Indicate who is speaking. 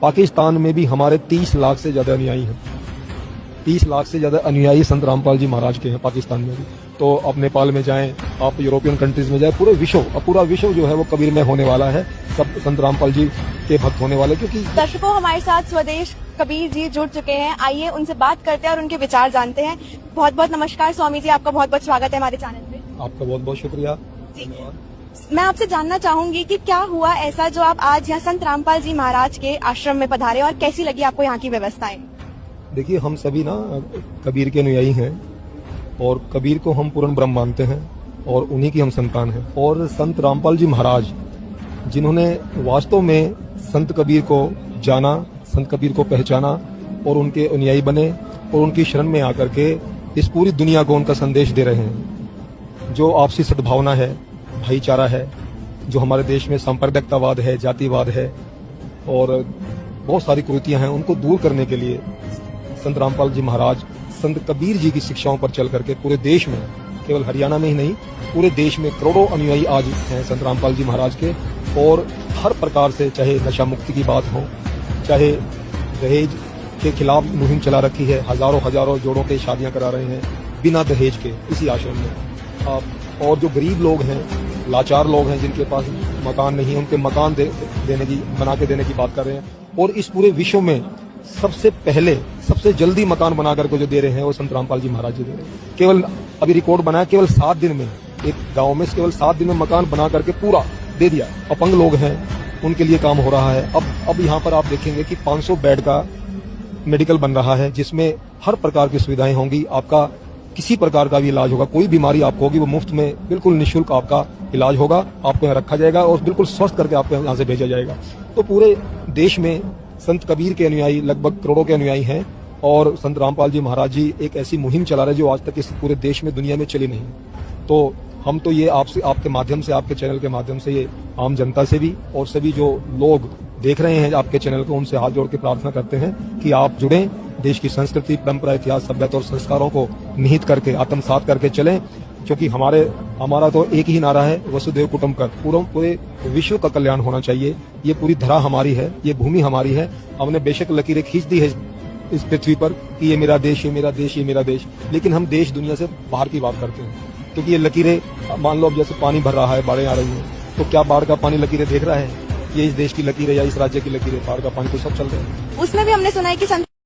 Speaker 1: पाकिस्तान में भी हमारे 30 लाख से ज्यादा अनुयायी हैं। 30 लाख से ज्यादा अनुयायी संत रामपाल जी महाराज के हैं पाकिस्तान में भी। तो आप नेपाल में जाएं, आप यूरोपियन कंट्रीज में जाएं, पूरा विश्व जो है वो कबीर में होने वाला है, सब संत रामपाल जी के भक्त होने वाले। क्योंकि
Speaker 2: दर्शकों, हमारे साथ स्वदेश कबीर जी जुड़ चुके हैं। आइए उनसे बात करते हैं और उनके विचार जानते हैं। बहुत बहुत नमस्कार स्वामी जी, आपका बहुत बहुत स्वागत है हमारे चैनल पे।
Speaker 1: आपका बहुत बहुत शुक्रिया, धन्यवाद।
Speaker 2: मैं आपसे जानना चाहूंगी कि क्या हुआ ऐसा जो आप आज यहाँ संत रामपाल जी महाराज के आश्रम में पधारे और कैसी लगी आपको यहाँ की व्यवस्थाएं?
Speaker 1: देखिए, हम सभी ना कबीर के अनुयायी हैं और कबीर को हम पूर्ण ब्रह्म मानते हैं और उन्हीं की हम संतान हैं। और संत रामपाल जी महाराज जिन्होंने वास्तव में संत कबीर को जाना, संत कबीर को पहचाना और उनके अनुयायी बने और उनकी शरण में आकर के इस पूरी दुनिया को उनका संदेश दे रहे हैं। जो आपसी सद्भावना है, भाईचारा है, जो हमारे देश में सांप्रदायिकतावाद है, जातिवाद है और बहुत सारी कुरीतियां हैं, उनको दूर करने के लिए संत रामपाल जी महाराज संत कबीर जी की शिक्षाओं पर चल करके पूरे देश में, केवल हरियाणा में ही नहीं, पूरे देश में करोड़ों अनुयायी आज हैं संत रामपाल जी महाराज के। और हर प्रकार से, चाहे नशा मुक्ति की बात हो, चाहे दहेज के खिलाफ मुहिम चला रखी है, हजारों जोड़ों के शादियां करा रहे हैं बिना दहेज के इसी आश्रम में। और जो गरीब लोग हैं, लाचार लोग हैं, जिनके पास मकान नहीं है, उनके मकान बना के देने की बात कर रहे हैं। और इस पूरे विश्व में सबसे पहले, सबसे जल्दी मकान बना करके जो दे रहे हैं वो संत रामपाल जी महाराज जी दे रहे हैं। केवल अभी रिकॉर्ड बनाया, केवल 7 दिन में एक गांव में केवल 7 दिन में मकान बना करके पूरा दे दिया। अपंग लोग हैं, उनके लिए काम हो रहा है। अब यहाँ पर आप देखेंगे कि 500 बेड का मेडिकल बन रहा है, जिसमें हर प्रकार की सुविधाएं होंगी। आपका किसी प्रकार का भी इलाज होगा, कोई बीमारी आपको होगी, वो मुफ्त में बिल्कुल निःशुल्क आपका इलाज होगा, आपको यहाँ रखा जाएगा और बिल्कुल स्वस्थ करके आपको यहाँ से भेजा जाएगा। तो पूरे देश में संत कबीर के अनुयायी लगभग करोड़ों के अनुयायी हैं और संत रामपाल जी महाराज जी एक ऐसी मुहिम चला रहे जो आज तक इस पूरे देश में, दुनिया में चली नहीं। तो हम तो ये आपके माध्यम से, आपके चैनल के माध्यम से ये आम जनता से भी और सभी जो लोग देख रहे हैं आपके चैनल को, उनसे हाथ जोड़ के प्रार्थना करते हैं कि आप जुड़ें, देश की संस्कृति, परंपरा, इतिहास, सभ्यता और संस्कारों को निहित करके, आत्मसात करके चलें। क्योंकि हमारा तो एक ही नारा है, वसुधैव कुटुंबकम, पूरे विश्व का कल्याण होना चाहिए। ये पूरी धरा हमारी है, ये भूमि हमारी है। हमने बेशक लकीरें खींच दी है इस पृथ्वी पर कि ये मेरा देश, ये मेरा देश, ये मेरा देश, लेकिन हम देश दुनिया से बाहर की बात करते हैं। क्योंकि ये लकीरें, मान लो अब जैसे पानी भर रहा है, बाढ़ें आ रही हैं, तो क्या बाढ़ का पानी लकीरें देख रहा है? ये इस देश की लकीरें या इस राज्य की लकीरें, बाढ़ का पानी तो सब चल रहा है।
Speaker 2: उसमें भी हमने सुना है कि संत